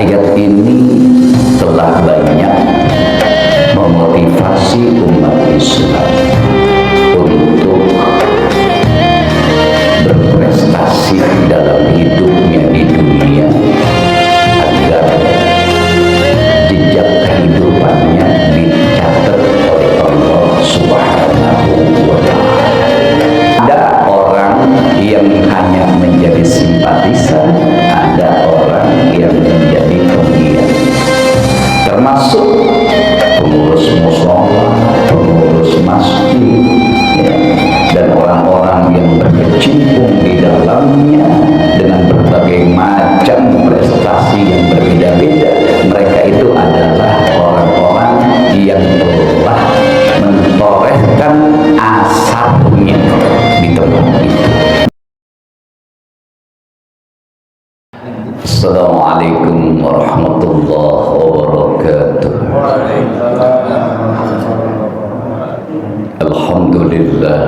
Ayat ini telah banyak memotivasi umat Islam untuk berprestasi dalam hidupnya di dunia agar jejak kehidupannya dicatat oleh Allah Subhanahu wa Ta'ala. Ada orang yang hanya menjadi simpatisan, ada orang yang menjadi penggiat, termasuk pengurus mushola, pengurus masjid, ya, dan orang-orang yang berkecimpung di dalamnya dengan berbagai macam prestasi yang berbeda-beda. Mereka itu adalah orang-orang yang telah mentorehkan asapnya di tempat itu. Assalamualaikum warahmatullahi wabarakatuh. Alhamdulillah,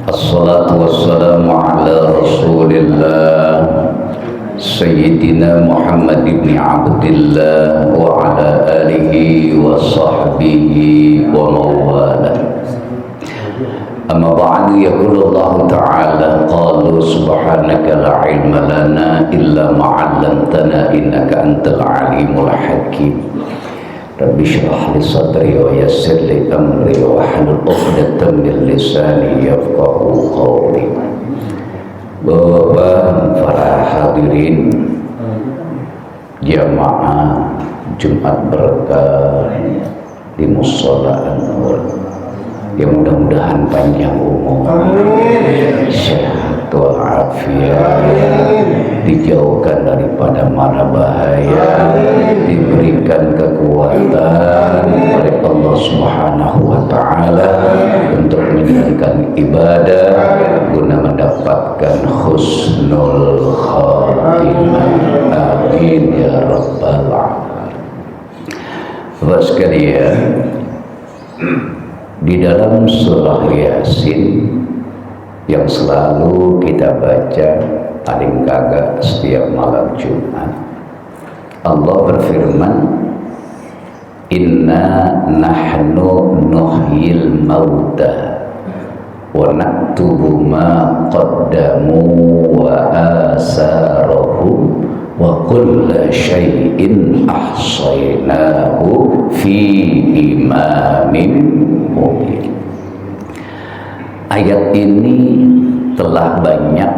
assalatu wassalamu ala rasulillah Sayyidina Muhammad ibn Abdillah wa ala alihi wa sahbihi wa mawala. Amma ba'du, yaqulu Allah ta'ala, qalu subhanaka la ilma lana illa ma 'allamtana innaka antal alimul hakim. Rabbi shrah li sadri wa yassir li amri wa hlul 'uqdatam min lisani yafqahu qawli. Bapak para hadirin jamaah Jumat berkah di Mushola An-Nur, yang mudah-mudahan panjang umur, sehat walafiat, dijauhkan daripada mara bahaya, diberikan kekuatan oleh Allah Subhanahu wa Ta'ala untuk menjalankan ibadah guna mendapatkan husnul khatimah. Amin ya rabbal alamin. Bapak sekalian, di dalam surah Yasin yang selalu kita baca paling kagak setiap malam Jumat, Allah berfirman, inna nahnu nuhyil mauta wa naktubu ma qaddamu wa asarahum wa kulla syai'in ahsaynahu fi imamin mubin. Ayat ini telah banyak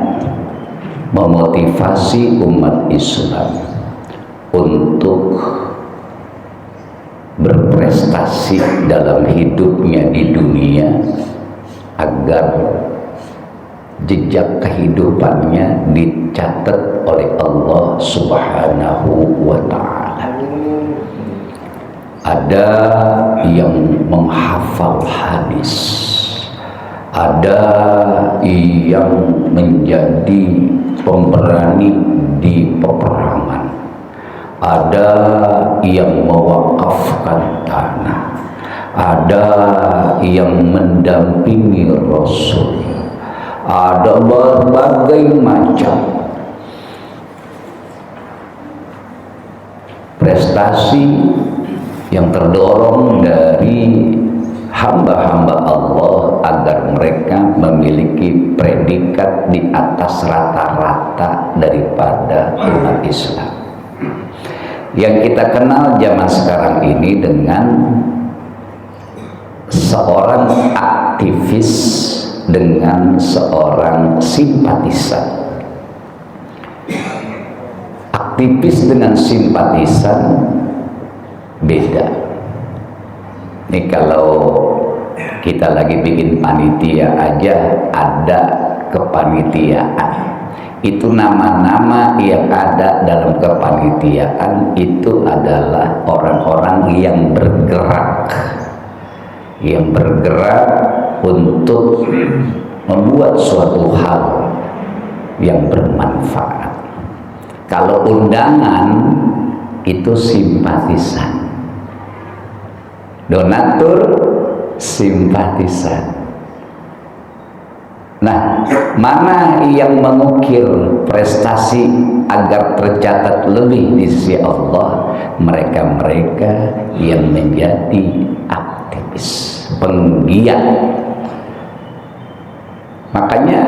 memotivasi umat Islam untuk berprestasi dalam hidupnya di dunia agar jejak kehidupannya dicatat oleh Allah Subhanahu wa Ta'ala. Ada yang menghafal hadis, ada yang menjadi pemberani di peperangan, ada yang mewakafkan tanah, ada yang mendampingi Rasul, ada berbagai macam prestasi yang terdorong dari hamba-hamba Allah agar mereka memiliki predikat di atas rata-rata daripada umat Islam yang kita kenal zaman sekarang ini dengan seorang aktivis dengan seorang simpatisan. Aktivis dengan simpatisan beda. Ini kalau kita lagi bikin panitia aja, ada kepanitiaan. Itu nama-nama yang ada dalam kepanitiaan itu adalah orang-orang yang bergerak, untuk membuat suatu hal yang bermanfaat. Kalau undangan itu simpatisan, donatur simpatisan. Nah, mana yang mengukir prestasi agar tercatat lebih di sisi Allah mereka-mereka yang menjadi aktivis, penggiat. Makanya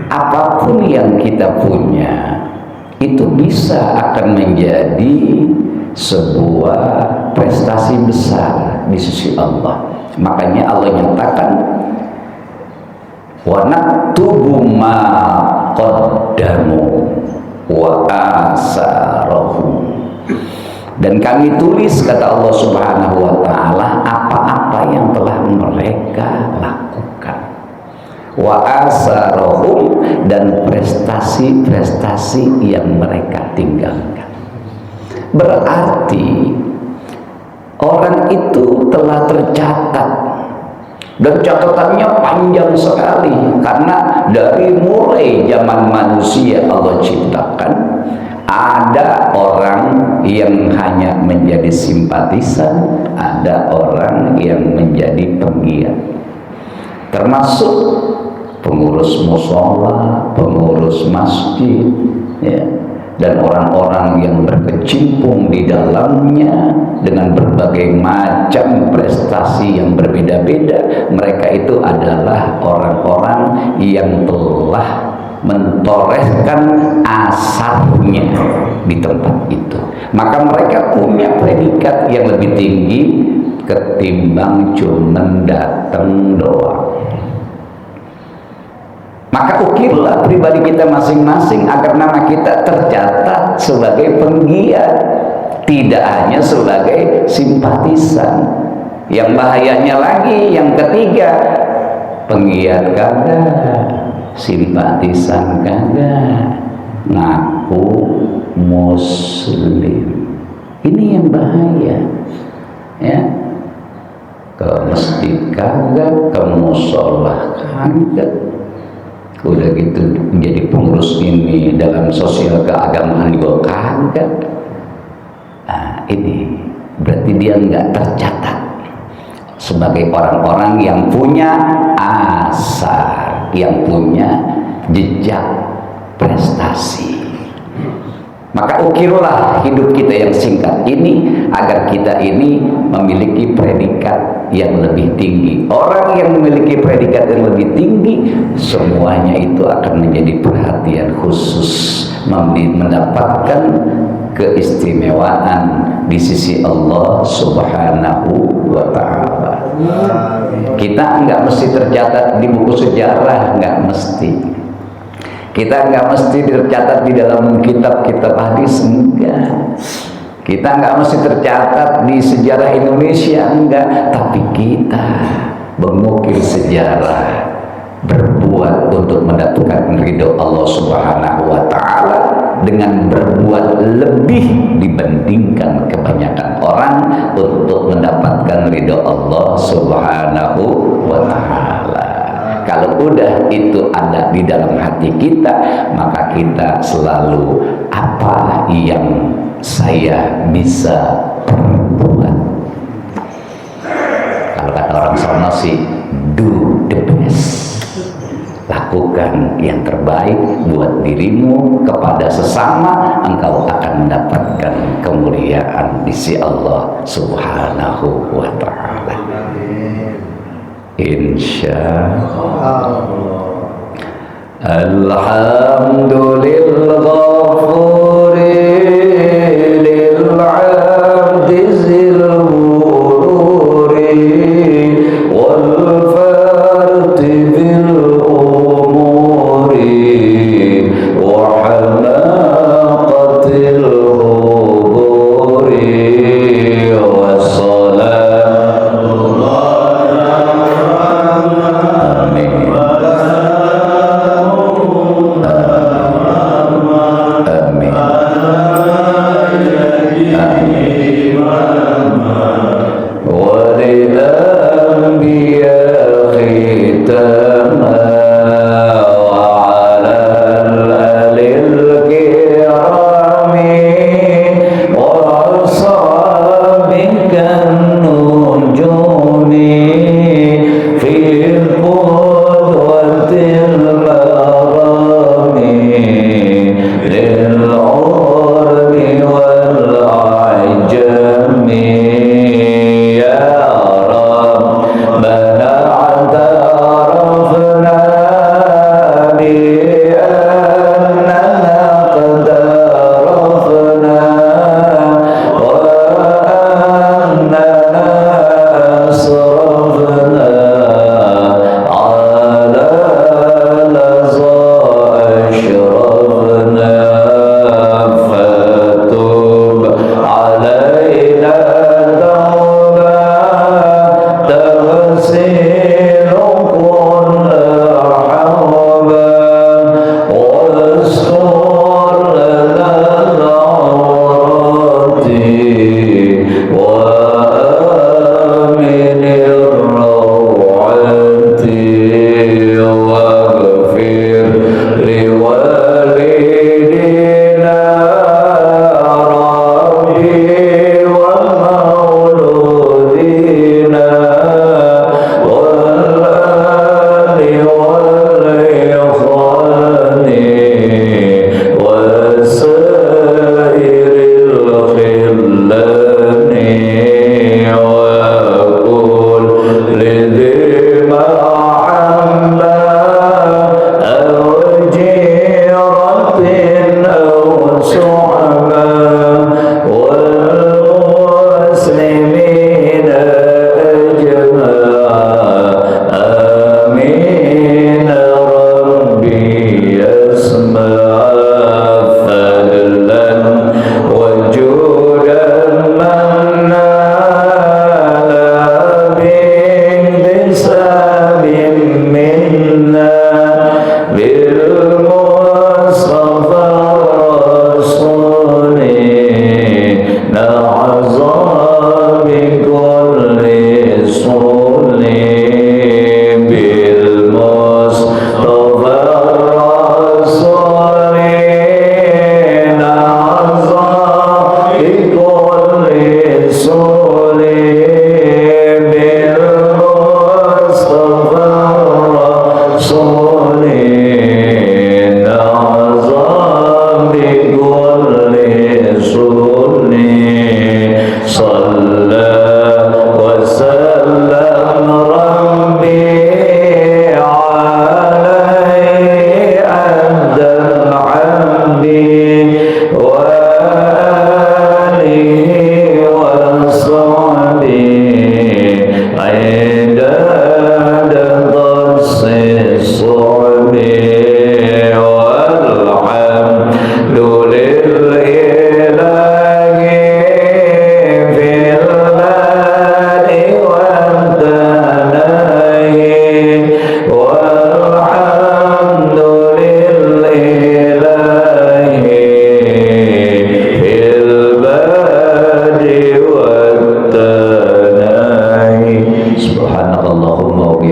apapun yang kita punya itu bisa akan menjadi sebuah prestasi besar di sisi Allah. Makanya Allah nyatakan wa naktubu ma qaddamu wa asarahum, dan kami tulis, kata Allah Subhanahu wa taala, apa-apa yang telah mereka lakukan, wa asarahum, dan prestasi-prestasi yang mereka tinggalkan. Berarti orang itu telah tercatat, dan catatannya panjang sekali, karena dari mulai zaman manusia Allah ciptakan, ada orang yang hanya menjadi simpatisan, ada orang yang menjadi penggiat, termasuk pengurus musola, pengurus masjid, ya, dan orang-orang yang berkecimpung di dalamnya dengan berbagai macam prestasi yang berbeda-beda. Mereka itu adalah orang-orang yang telah mentorehkan asarnya di tempat itu. Maka mereka punya predikat yang lebih tinggi ketimbang cuma datang doang. Maka ukirlah pribadi kita masing-masing agar nama kita tercatat sebagai penggiat, tidak hanya sebagai simpatisan. Yang bahayanya lagi, yang ketiga, penggiat kagak, simpatisan kagak, ngaku muslim. Ini yang bahaya, ya. Ke masjid kagak, ke musola kagak, udah gitu menjadi pengurus ini dalam sosial keagamaan juga kagak. Nah, ini berarti dia nggak tercatat sebagai orang-orang yang punya asar, yang punya jejak prestasi. Maka ukirlah hidup kita yang singkat ini agar kita ini memiliki predikat yang lebih tinggi. Orang yang memiliki predikat yang lebih tinggi, semuanya itu akan menjadi perhatian khusus, mendapatkan keistimewaan di sisi Allah Subhanahu wa ta'ala. Kita nggak mesti tercatat di buku sejarah, nggak mesti. Kita nggak mesti tercatat di dalam kitab-kitab hadis, enggak. Kita nggak mesti tercatat di sejarah Indonesia, enggak. Tapi kita mengukir sejarah, berbuat untuk mendapatkan ridho Allah Subhanahu wa ta'ala dengan berbuat lebih dibandingkan kebanyakan orang untuk mendapatkan ridho Allah Subhanahu wa ta'ala. Kalau udah itu ada di dalam hati kita, maka kita selalu apa yang saya bisa perbuat. Kalau kata orang sono sih, do the best. Lakukan yang terbaik buat dirimu, kepada sesama, engkau akan mendapatkan kemuliaan di sisi Allah Subhanahu wa ta'ala. Insya Allah. Alhamdulillah ghafuri lil abdi zil wururi wal farti bil umuri wa hamaqatil huburi wa salam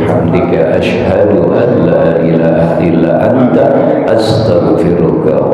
bihamdika asyhadu an la ilaha illa anta astaghfiruka